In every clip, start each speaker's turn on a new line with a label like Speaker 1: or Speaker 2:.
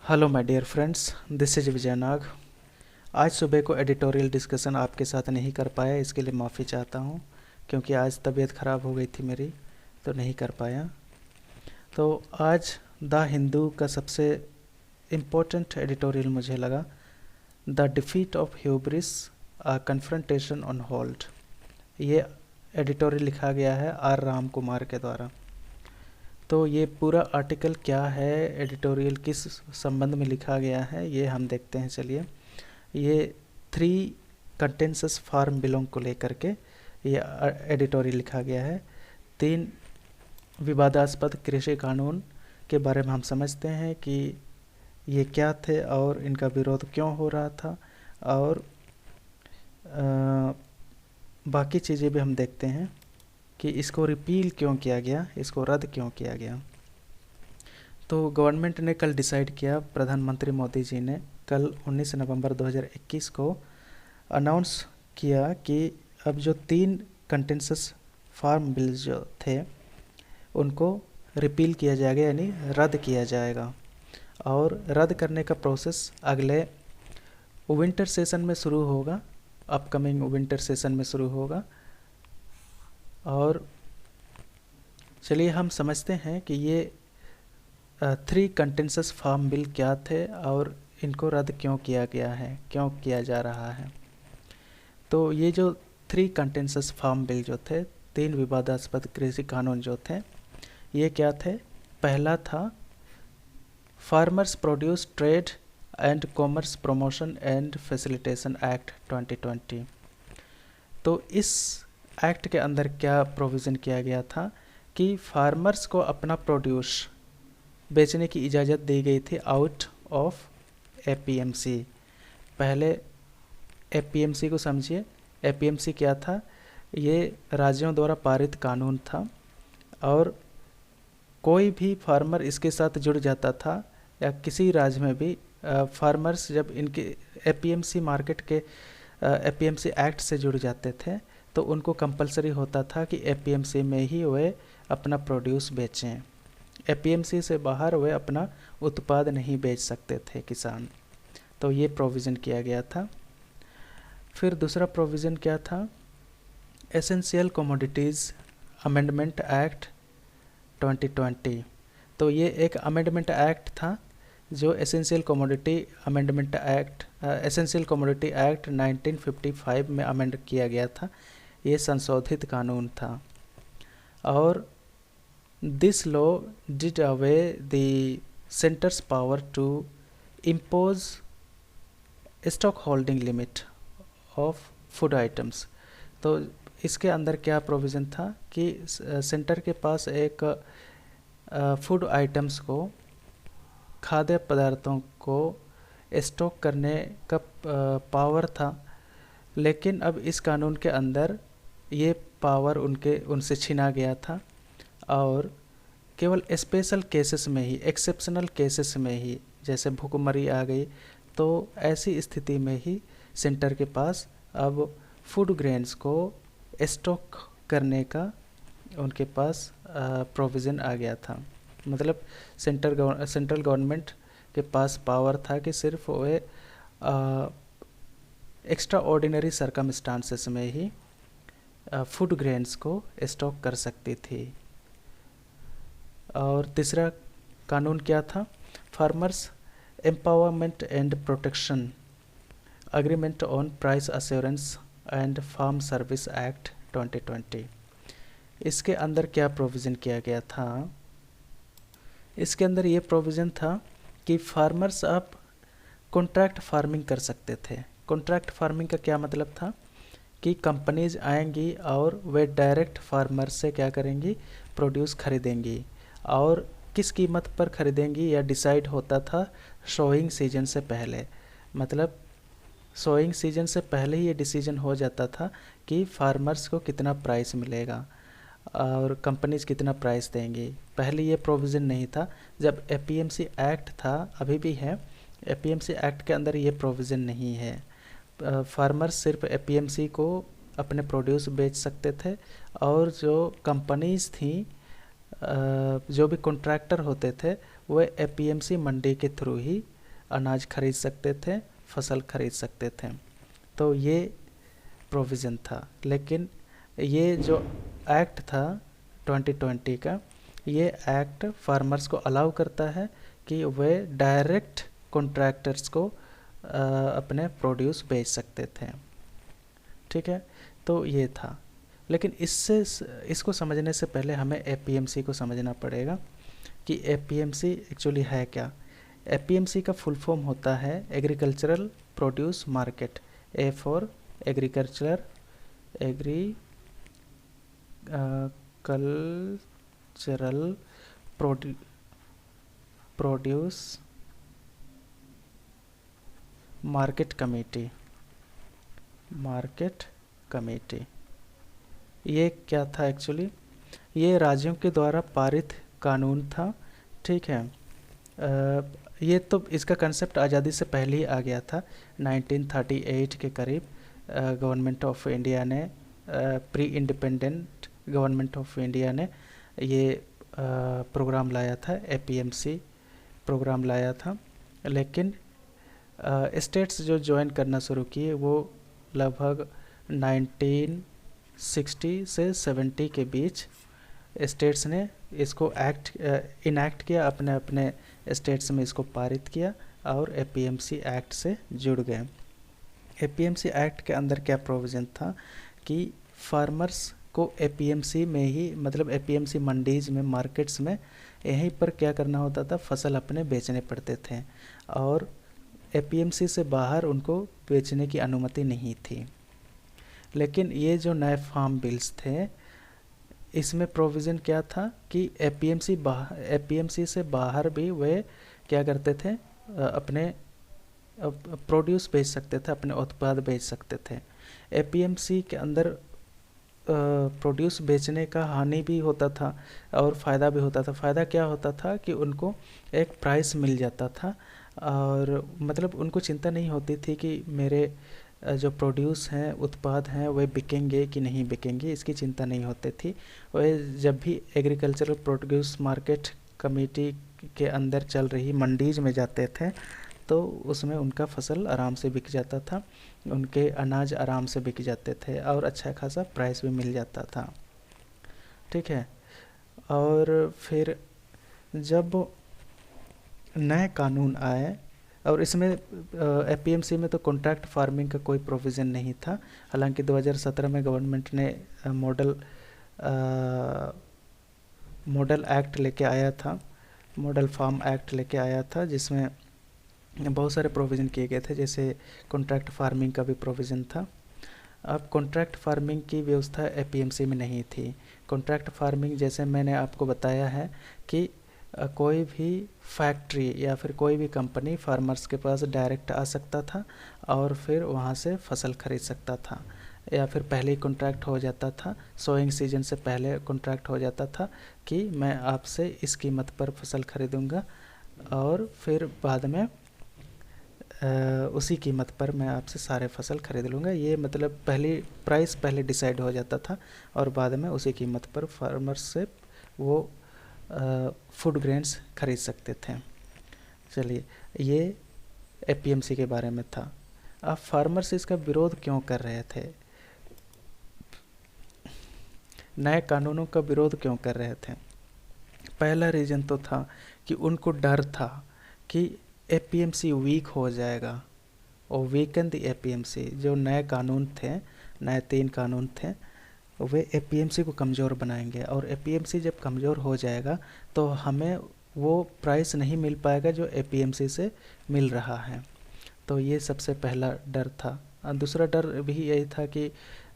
Speaker 1: Hello my dear friends, this is Vijay Nag. आज सुबह को एडिटोरियल डिस्कशन आपके साथ नहीं कर पाया, इसके लिए माफ़ी चाहता हूँ क्योंकि आज तबीयत ख़राब हो गई थी मेरी, तो नहीं कर पाया। तो आज द हिंदू का सबसे इम्पोर्टेंट एडिटोरियल मुझे लगा, the defeat of hubris, a confrontation on hold. ये एडिटोरियल लिखा गया है आर राम कुमार के द्वारा। तो ये पूरा आर्टिकल क्या है, एडिटोरियल किस संबंध में लिखा गया है, ये हम देखते हैं। चलिए, ये 3 कंटेंसस फार्म बिलोंग को लेकर के ये एडिटोरियल लिखा गया है। 3 विवादास्पद कृषि कानून के बारे में हम समझते हैं कि ये क्या थे और इनका विरोध क्यों हो रहा था, और बाकी चीज़ें भी हम देखते हैं कि इसको रिपील क्यों किया गया, इसको रद्द क्यों किया गया। तो गवर्नमेंट ने कल डिसाइड किया, प्रधानमंत्री मोदी जी ने कल 19 नवंबर 2021 को अनाउंस किया कि अब जो 3 कंटेंसस फार्म बिल्स जो थे उनको रिपील किया जाएगा, यानी रद्द किया जाएगा। और रद्द करने का प्रोसेस अगले विंटर सेशन में शुरू होगा, अपकमिंग विंटर सेशन में शुरू होगा। और चलिए हम समझते हैं कि ये 3 कंटेंसस फार्म बिल क्या थे और इनको रद्द क्यों किया गया है, क्यों किया जा रहा है। तो ये जो 3 कंटेंसस फार्म बिल जो थे, 3 विवादास्पद कृषि कानून जो थे, ये क्या थे। पहला था farmers produce trade and commerce promotion and facilitation act 2020। तो इस एक्ट के अंदर क्या प्रोविज़न किया गया था कि फार्मर्स को अपना प्रोड्यूस बेचने की इजाज़त दी गई थी आउट ऑफ एपीएमसी। पहले एपीएमसी को समझिए, एपीएमसी क्या था, ये राज्यों द्वारा पारित कानून था और कोई भी फार्मर इसके साथ जुड़ जाता था, या किसी राज्य में भी फार्मर्स जब इनके एपीएमसी मार्केट के एपीएमसी एक्ट से जुड़ जाते थे तो उनको कंपलसरी होता था कि एपीएमसी में ही वे अपना प्रोड्यूस बेचें। एपीएमसी से बाहर वे अपना उत्पाद नहीं बेच सकते थे किसान। तो ये प्रोविज़न किया गया था। फिर दूसरा प्रोविज़न क्या था, एसेंशियल कमोडिटीज़ अमेंडमेंट एक्ट 2020। तो ये एक अमेंडमेंट एक्ट था जो essential commodity amendment act, essential commodity act 1955 में अमेंड किया गया था। ये संशोधित कानून था। और this law did away the centre's power to impose stock holding limit of food items. तो इसके अंदर क्या प्रोविज़न था कि सेंटर के पास एक फूड आइटम्स को, खाद्य पदार्थों को स्टॉक करने का पावर था, लेकिन अब इस कानून के अंदर ये पावर उनसे छीना गया था और केवल स्पेशल केसेस में ही, एक्सेप्शनल केसेस में ही, जैसे भुखमरी आ गई तो ऐसी स्थिति में ही सेंटर के पास अब फूड ग्रेन्स को स्टॉक करने का उनके पास प्रोविज़न आ गया था। मतलब सेंट्रल गवर्नमेंट के पास पावर था कि सिर्फ वे एक्स्ट्रा ऑर्डिनरी सर्कमस्टांसेस में ही फूड ग्रेन्स को स्टॉक कर सकती थी। और तीसरा कानून क्या था, farmers empowerment and protection agreement on price assurance and farm service act 2020। इसके अंदर क्या प्रोविज़न किया गया था, इसके अंदर ये प्रोविज़न था कि फार्मर्स अब कॉन्ट्रैक्ट फार्मिंग कर सकते थे। कॉन्ट्रैक्ट फार्मिंग का क्या मतलब था कि कंपनीज आएंगी और वे डायरेक्ट फार्मर से क्या करेंगी, प्रोड्यूस खरीदेंगी, और किस कीमत पर खरीदेंगी यह डिसाइड होता था सोइंग सीजन से पहले। मतलब सोइंग सीजन से पहले ही ये डिसीजन हो जाता था कि फार्मर्स को कितना प्राइस मिलेगा और कंपनीज कितना प्राइस देंगी। पहले ये प्रोविज़न नहीं था। जब एपीएमसी एक्ट था, अभी भी है, एपीएमसी एक्ट के अंदर ये प्रोविज़न नहीं है। फार्मर्स सिर्फ एपीएमसी को अपने प्रोड्यूस बेच सकते थे, और जो कंपनीज थी, जो भी कॉन्ट्रैक्टर होते थे, वो एपीएमसी मंडी के थ्रू ही अनाज खरीद सकते थे, फसल खरीद सकते थे। तो ये प्रोविज़न था। लेकिन ये जो एक्ट था 2020 का, ये एक्ट फार्मर्स को अलाउ करता है कि वे डायरेक्ट कॉन्ट्रैक्टर्स को अपने प्रोड्यूस बेच सकते थे। ठीक है, तो ये था। लेकिन इसको समझने से पहले हमें एपीएमसी को समझना पड़ेगा कि एपीएमसी एक्चुअली है क्या। एपीएमसी का फुल फॉर्म होता है agricultural produce market. A for agricultural produce market committee. ये क्या था एक्चुअली? ये राज्यों के द्वारा पारित कानून था। ठीक है, ये तो इसका कंसेप्ट आज़ादी से पहले ही आ गया था। 1938 के करीब गवर्नमेंट ऑफ इंडिया ने, pre independent government of India ने ये प्रोग्राम लाया था, एपीएमसी प्रोग्राम लाया था। लेकिन स्टेट्स जो ज्वाइन करना शुरू किए वो लगभग 1960 से 70 के बीच स्टेट्स ने इसको इनैक्ट किया, अपने अपने स्टेट्स में इसको पारित किया और एपीएमसी एक्ट से जुड़ गए। एपीएमसी एक्ट के अंदर क्या प्रोविज़न था कि फार्मर्स को एपीएमसी में ही, मतलब एपीएमसी मंडीज में, मार्केट्स में यहीं पर क्या करना होता था, फसल अपने बेचने पड़ते थे और एपीएमसी से बाहर उनको बेचने की अनुमति नहीं थी। लेकिन ये जो नए फार्म बिल्स थे, इसमें प्रोविज़न क्या था कि एपीएमसी से बाहर भी वे क्या करते थे, अपने प्रोड्यूस बेच सकते थे, अपने उत्पाद बेच सकते थे। एपीएमसी के अंदर प्रोड्यूस बेचने का हानि भी होता था और फ़ायदा भी होता था। फ़ायदा क्या होता था कि उनको एक प्राइस मिल जाता था और मतलब उनको चिंता नहीं होती थी कि मेरे जो प्रोड्यूस हैं, उत्पाद हैं, वे बिकेंगे कि नहीं बिकेंगे, इसकी चिंता नहीं होती थी। वे जब भी एग्रीकल्चरल प्रोड्यूस मार्केट कमेटी के अंदर चल रही मंडीज में जाते थे तो उसमें उनका फसल आराम से बिक जाता था, उनके अनाज आराम से बिक जाते थे और अच्छा खासा प्राइस भी मिल जाता था। ठीक है, और फिर जब नए कानून आए और इसमें एपीएमसी में तो कॉन्ट्रैक्ट फार्मिंग का कोई प्रोविज़न नहीं था। हालांकि 2017 में गवर्नमेंट ने मॉडल एक्ट लेके आया था, मॉडल फार्म एक्ट लेके आया था, जिसमें बहुत सारे प्रोविज़न किए गए थे, जैसे कॉन्ट्रैक्ट फार्मिंग का भी प्रोविज़न था। अब कॉन्ट्रैक्ट फार्मिंग की व्यवस्था एपीएमसी में नहीं थी। कॉन्ट्रैक्ट फार्मिंग, जैसे मैंने आपको बताया है कि कोई भी फैक्ट्री या फिर कोई भी कंपनी फार्मर्स के पास डायरेक्ट आ सकता था और फिर वहाँ से फसल खरीद सकता था, या फिर पहले ही कॉन्ट्रैक्ट हो जाता था, सोइंग सीजन से पहले कॉन्ट्रैक्ट हो जाता था कि मैं आपसे इस कीमत पर फसल खरीदूँगा और फिर बाद में उसी कीमत पर मैं आपसे सारे फसल खरीद लूँगा। ये मतलब प्राइस पहले डिसाइड हो जाता था और बाद में उसी कीमत पर फार्मर्स से वो फूड ग्रेन्स खरीद सकते थे। चलिए, ये एपीएमसी के बारे में था। अब फार्मर्स इसका विरोध क्यों कर रहे थे, नए कानूनों का विरोध क्यों कर रहे थे? पहला रीज़न तो था कि उनको डर था कि एपीएमसी वीक हो जाएगा और वीकन द एपीएमसी। जो नए कानून थे, नए 3 कानून थे, वे एपीएमसी को कमज़ोर बनाएंगे और एपीएमसी जब कमज़ोर हो जाएगा तो हमें वो प्राइस नहीं मिल पाएगा जो एपीएमसी से मिल रहा है। तो ये सबसे पहला डर था। दूसरा डर भी यही था कि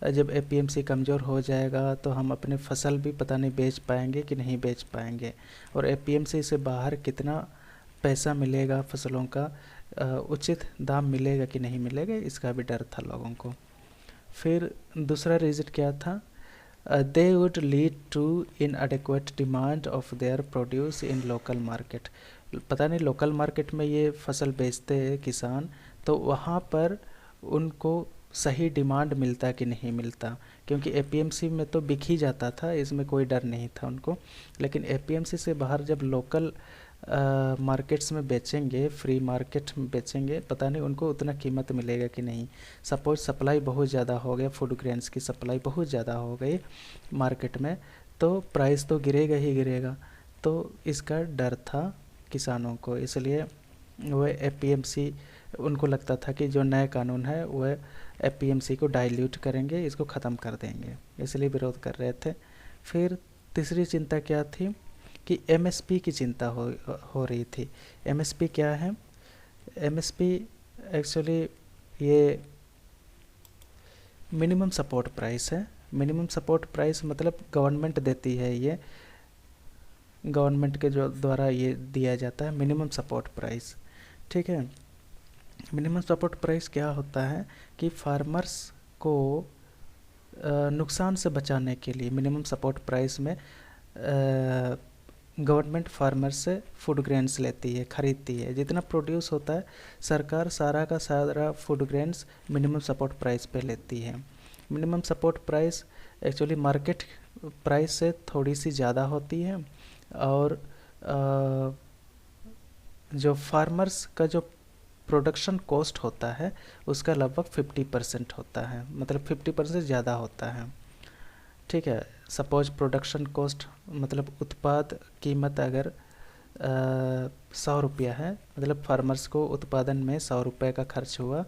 Speaker 1: जब एपीएमसी कमज़ोर हो जाएगा तो हम अपने फसल भी पता नहीं बेच पाएंगे कि नहीं बेच पाएंगे, और एपीएमसी से बाहर कितना पैसा मिलेगा, फसलों का उचित दाम मिलेगा कि नहीं मिलेगा, इसका भी डर था लोगों को। फिर दूसरा रीज़न क्या था? they would lead to inadequate demand of their produce in local market। पता नहीं लोकल मार्केट में ये फसल बेचते हैं किसान, तो वहाँ पर उनको सही डिमांड मिलता कि नहीं मिलता, क्योंकि एपीएमसी में तो बिक ही जाता था, इसमें कोई डर नहीं था उनको। लेकिन एपीएमसी से बाहर जब लोकल मार्केट्स में बेचेंगे, फ्री मार्केट में बेचेंगे, पता नहीं उनको उतना कीमत मिलेगा कि नहीं। सपोज सप्लाई बहुत ज़्यादा हो गया, फूड ग्रेन्स की सप्लाई बहुत ज़्यादा हो गई मार्केट में, तो प्राइस तो गिरेगा ही गिरेगा। तो इसका डर था किसानों को, इसलिए वह एपीएमसी, उनको लगता था कि जो नया कानून है वह एपीएमसी को डाइल्यूट करेंगे, इसको ख़त्म कर देंगे, इसलिए विरोध कर रहे थे। फिर तीसरी चिंता क्या थी कि एमएसपी की चिंता हो रही थी। एमएसपी क्या है? एमएसपी एक्चुअली ये मिनिमम सपोर्ट प्राइस है। मिनिमम सपोर्ट प्राइस मतलब गवर्नमेंट देती है, ये गवर्नमेंट के जो द्वारा ये दिया जाता है मिनिमम सपोर्ट प्राइस, ठीक है। मिनिमम सपोर्ट प्राइस क्या होता है कि फार्मर्स को नुकसान से बचाने के लिए मिनिमम सपोर्ट प्राइस में गवर्नमेंट फार्मर से फूड ग्रेन्स लेती है, ख़रीदती है। जितना प्रोड्यूस होता है सरकार सारा का सारा food grains minimum support price पे लेती है। Minimum support price actually market price से थोड़ी सी ज़्यादा होती है, और जो फार्मर्स का जो प्रोडक्शन कॉस्ट होता है उसका लगभग 50% होता है, मतलब 50% ज़्यादा होता है, ठीक है। सपोज प्रोडक्शन कॉस्ट मतलब उत्पाद कीमत अगर 100 रुपया है, मतलब फार्मर्स को उत्पादन में 100 रुपये का खर्च हुआ,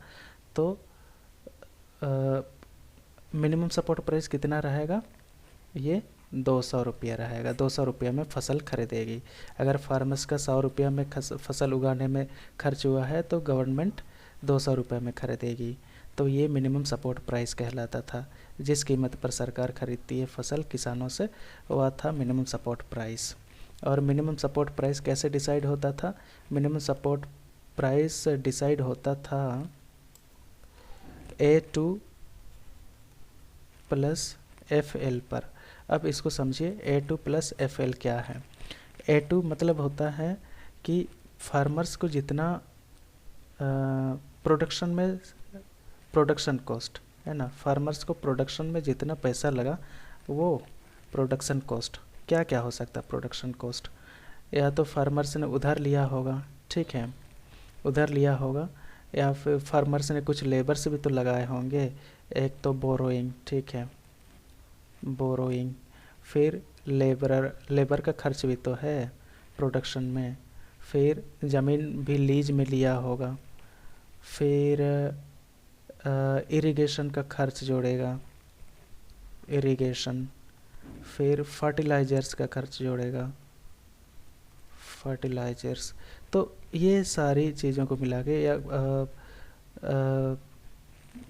Speaker 1: तो मिनिमम सपोर्ट प्राइस कितना रहेगा? ये 200 रुपया रहेगा। 200 रुपया में फसल खरीदेगी। अगर फार्मर्स का 100 रुपया में फसल उगाने में खर्च हुआ है तो गवर्नमेंट 200 रुपये में खरीदेगी। तो ये मिनिमम सपोर्ट प्राइस कहलाता था। जिस कीमत पर सरकार खरीदती है फसल किसानों से, वह था मिनिमम सपोर्ट प्राइस। और मिनिमम सपोर्ट प्राइस कैसे डिसाइड होता था? मिनिमम सपोर्ट प्राइस डिसाइड होता था A2 प्लस FL पर। अब इसको समझिए, A2 प्लस FL क्या है? A2 मतलब होता है कि फार्मर्स को जितना प्रोडक्शन में, प्रोडक्शन कॉस्ट है ना, फार्मर्स को प्रोडक्शन में जितना पैसा लगा वो प्रोडक्शन कॉस्ट। क्या क्या हो सकता है प्रोडक्शन कॉस्ट? या तो फार्मर्स ने उधार लिया होगा, ठीक है, उधार लिया होगा, या फिर फार्मर्स ने कुछ लेबर्स भी तो लगाए होंगे। एक तो बोरोइंग, ठीक है, बोरोइंग। फिर लेबर का खर्च भी तो है प्रोडक्शन में। फिर ज़मीन भी लीज में लिया होगा। फिर इरिगेशन का खर्च जोड़ेगा, इरिगेशन। फिर फर्टिलाइजर्स का खर्च जोड़ेगा, फर्टिलाइजर्स। तो ये सारी चीज़ों को मिला के, या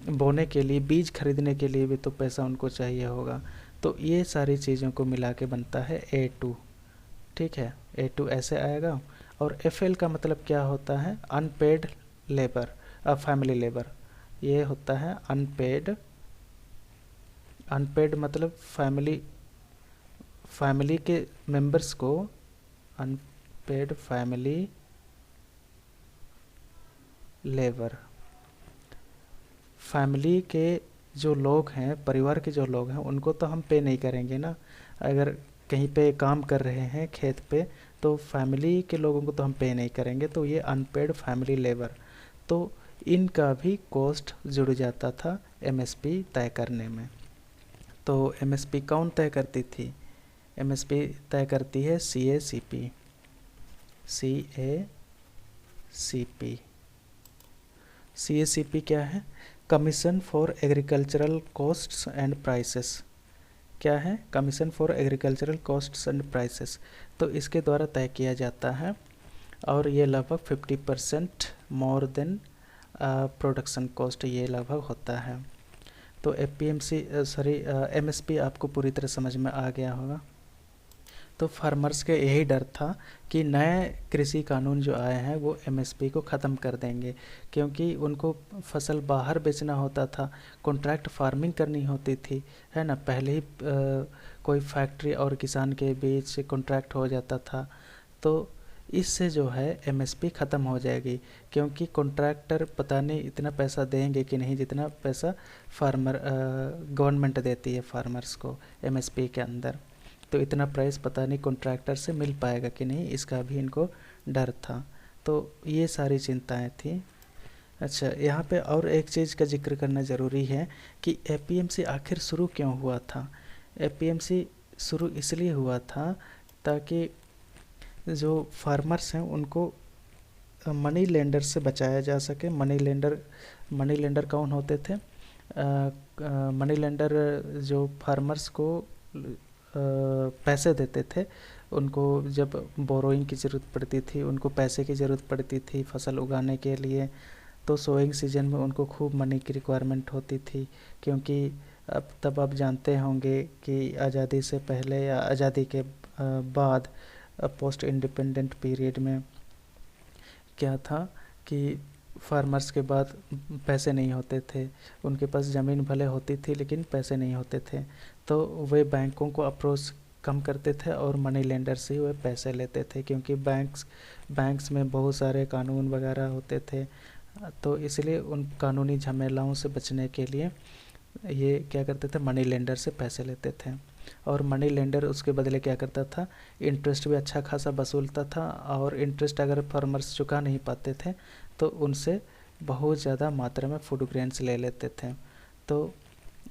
Speaker 1: बोने के लिए, बीज खरीदने के लिए भी तो पैसा उनको चाहिए होगा। तो ये सारी चीज़ों को मिला के बनता है A2, ठीक है। A2 ऐसे आएगा। और FL का मतलब क्या होता है? Unpaid labour, family labour. ये होता है अनपेड। अनपेड मतलब फैमिली के मेंबर्स को, अनपेड फैमिली लेबर। फैमिली के जो लोग हैं, परिवार के जो लोग हैं, उनको तो हम पे नहीं करेंगे ना। अगर कहीं पे काम कर रहे हैं खेत पे, तो फैमिली के लोगों को तो हम पे नहीं करेंगे। तो ये अनपेड फैमिली लेबर, तो इनका भी कॉस्ट जुड़ जाता था MSP तय करने में। तो MSP कौन तय करती थी? MSP तय करती है CACP। CACP क्या है? Commission for agricultural costs and prices. क्या है? Commission for agricultural costs and prices. तो इसके द्वारा तय किया जाता है, और ये लगभग 50% मोर देन प्रोडक्शन कॉस्ट ये लगभग होता है। तो MSP आपको पूरी तरह समझ में आ गया होगा। तो फार्मर्स के यही डर था कि नए कृषि कानून जो आए हैं वो MSP को ख़त्म कर देंगे, क्योंकि उनको फसल बाहर बेचना होता था, कॉन्ट्रैक्ट फार्मिंग करनी होती थी, है ना। पहले ही कोई फैक्ट्री और किसान के बीच कॉन्ट्रैक्ट हो जाता था। तो इससे जो है MSP ख़त्म हो जाएगी, क्योंकि कॉन्ट्रैक्टर पता नहीं इतना पैसा देंगे कि नहीं जितना पैसा गवर्नमेंट देती है फार्मर्स को MSP के अंदर। तो इतना प्राइस पता नहीं कॉन्ट्रैक्टर से मिल पाएगा कि नहीं, इसका भी इनको डर था। तो ये सारी चिंताएं थी। अच्छा, यहाँ पे और एक चीज़ का जिक्र करना ज़रूरी है कि एपीएमसी आखिर शुरू क्यों हुआ था। एपीएमसी शुरू इसलिए हुआ था ताकि जो फार्मर्स हैं उनको मनी लेंडर से बचाया जा सके। मनी लेंडर कौन होते थे? मनी लेंडर जो फार्मर्स को पैसे देते थे, उनको जब बोरोइंग की ज़रूरत पड़ती थी, उनको पैसे की ज़रूरत पड़ती थी फसल उगाने के लिए, तो सोइंग सीजन में उनको खूब मनी की रिक्वायरमेंट होती थी। क्योंकि तब आप जानते होंगे कि आज़ादी से पहले या आज़ादी के बाद पोस्ट इंडिपेंडेंट पीरियड में क्या था कि फार्मर्स के बाद पैसे नहीं होते थे, उनके पास ज़मीन भले होती थी लेकिन पैसे नहीं होते थे, तो वे बैंकों को अप्रोच कम करते थे और मनी लेंडर से ही वे पैसे लेते थे। क्योंकि बैंक्स में बहुत सारे कानून वगैरह होते थे, तो इसलिए उन कानूनी झमेलाओं से बचने के लिए ये क्या करते थे, मनी लेंडर से पैसे लेते थे। और मनी लेंडर उसके बदले क्या करता था, इंटरेस्ट भी अच्छा खासा वसूलता था, और इंटरेस्ट अगर फार्मर्स चुका नहीं पाते थे तो उनसे बहुत ज़्यादा मात्रा में फूड ग्रेन्स ले लेते थे। तो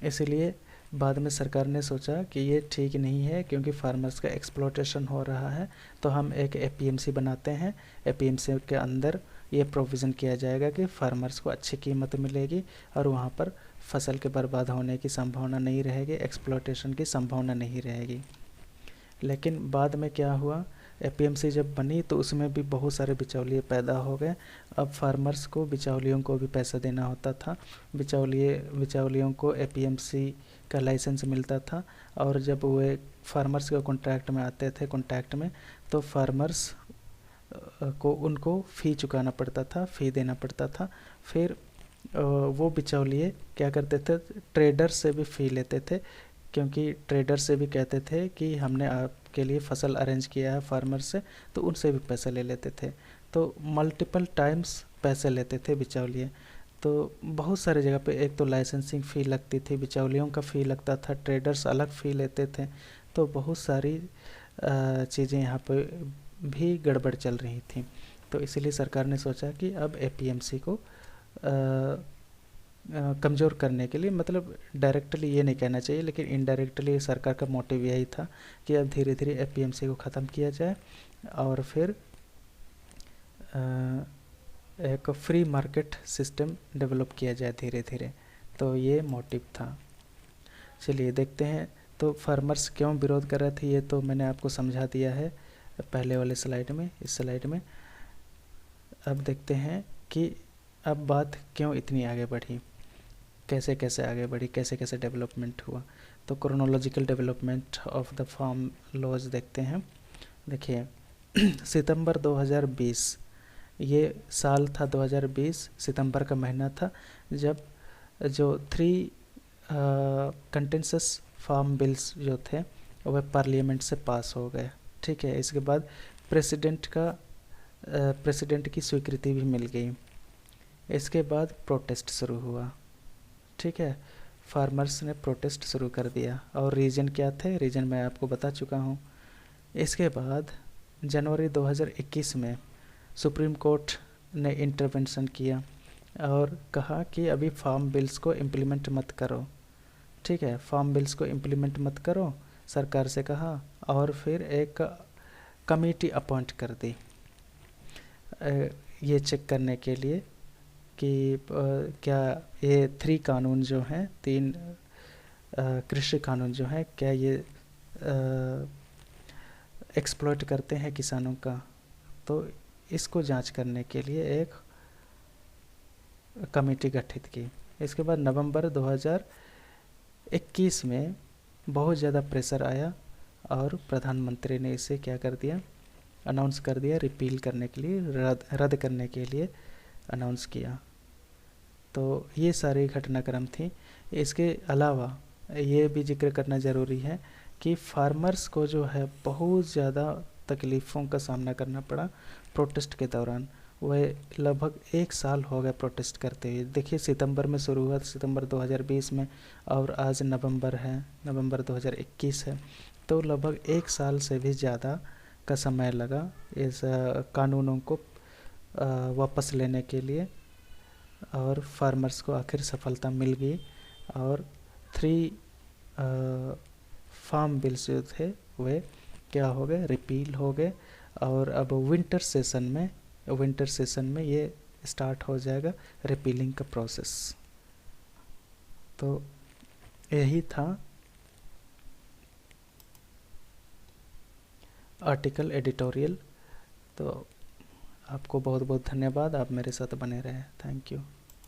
Speaker 1: इसलिए बाद में सरकार ने सोचा कि ये ठीक नहीं है, क्योंकि फार्मर्स का एक्सप्लॉयटेशन हो रहा है, तो हम एक एपीएमसी बनाते हैं। एपीएमसी के अंदर ये प्रोविज़न किया जाएगा कि फार्मर्स को अच्छी कीमत मिलेगी और वहाँ पर फसल के बर्बाद होने की संभावना नहीं रहेगी, एक्सप्लॉयटेशन की संभावना नहीं रहेगी। लेकिन बाद में क्या हुआ, एपीएमसी जब बनी तो उसमें भी बहुत सारे बिचौलिए पैदा हो गए। अब फार्मर्स को, बिचौलियों को भी पैसा देना होता था। बिचौलियों को एपीएमसी का लाइसेंस मिलता था, और जब वे फार्मर्स के कॉन्ट्रैक्ट में आते थे, कॉन्ट्रैक्ट में, तो फार्मर्स को उनको फ़ी चुकाना पड़ता था, फ़ी देना पड़ता था। फिर वो बिचौलिए क्या करते थे, ट्रेडर से भी फ़ी लेते थे, क्योंकि ट्रेडर से भी कहते थे कि हमने आपके लिए फसल अरेंज किया है फार्मर से, तो उनसे भी पैसे ले लेते थे। तो मल्टीपल टाइम्स पैसे लेते थे बिचौलिए। तो बहुत सारे जगह पे एक तो लाइसेंसिंग फ़ी लगती थी, बिचौलियों का फ़ी लगता था, ट्रेडर्स अलग फ़ी लेते थे। तो बहुत सारी चीज़ें यहाँ पे भी गड़बड़ चल रही थी। तो इसीलिए सरकार ने सोचा कि अब एपीएमसी को कमज़ोर करने के लिए, मतलब डायरेक्टली ये नहीं कहना चाहिए, लेकिन इनडायरेक्टली सरकार का मोटिव यही था कि अब धीरे धीरे एपीएमसी को ख़त्म किया जाए और फिर एक फ्री मार्केट सिस्टम डेवलप किया जाए धीरे धीरे। तो ये मोटिव था। चलिए देखते हैं, तो फार्मर्स क्यों विरोध कर रहे थे ये तो मैंने आपको समझा दिया है पहले वाले स्लाइड में, इस स्लाइड में। अब देखते हैं कि अब बात क्यों इतनी आगे बढ़ी, कैसे कैसे आगे बढ़ी, कैसे कैसे डेवलपमेंट हुआ। तो chronological development of the farm laws देखते हैं। देखिए सितंबर 2020, ये साल था 2020, सितंबर का महीना था, जब जो 3 कंटेंसस फार्म बिल्स जो थे वह पार्लियामेंट से पास हो गए। ठीक है, इसके बाद प्रेसिडेंट की स्वीकृति भी मिल गई। इसके बाद प्रोटेस्ट शुरू हुआ। ठीक है, फार्मर्स ने प्रोटेस्ट शुरू कर दिया, और रीज़न क्या थे, रीज़न मैं आपको बता चुका हूँ। इसके बाद जनवरी 2021 में सुप्रीम कोर्ट ने इंटरवेंशन किया और कहा कि अभी फार्म बिल्स को इम्प्लीमेंट मत करो। ठीक है, फार्म बिल्स को इम्प्लीमेंट मत करो, सरकार से कहा, और फिर एक कमेटी अपॉइंट कर दी ये चेक करने के लिए कि क्या ये 3 कानून जो हैं, 3 कृषि कानून जो हैं, क्या ये एक्सप्लॉइट करते हैं किसानों का। तो इसको जांच करने के लिए एक कमेटी गठित की। इसके बाद नवंबर 2021 में बहुत ज़्यादा प्रेशर आया और प्रधानमंत्री ने इसे क्या कर दिया, अनाउंस कर दिया, रिपील करने के लिए, रद्द करने के लिए अनाउंस किया। तो ये सारी घटनाक्रम थी। इसके अलावा ये भी जिक्र करना ज़रूरी है कि फार्मर्स को जो है बहुत ज़्यादा तकलीफ़ों का सामना करना पड़ा प्रोटेस्ट के दौरान। वह लगभग 1 साल हो गया प्रोटेस्ट करते हुए। देखिए सितंबर में शुरू हुआ, सितंबर 2020 में, और आज नवंबर है, नवंबर 2021 है। तो लगभग 1 साल से भी ज़्यादा का समय लगा इस कानूनों को वापस लेने के लिए, और फार्मर्स को आखिर सफलता मिल गई और 3 फार्म बिल्स जो थे वे क्या हो गए, रिपील हो गए। और अब विंटर सेशन में ये स्टार्ट हो जाएगा रिपीलिंग का प्रोसेस। तो यही था आर्टिकल एडिटोरियल। तो आपको बहुत बहुत धन्यवाद, आप मेरे साथ बने रहे। Thank you.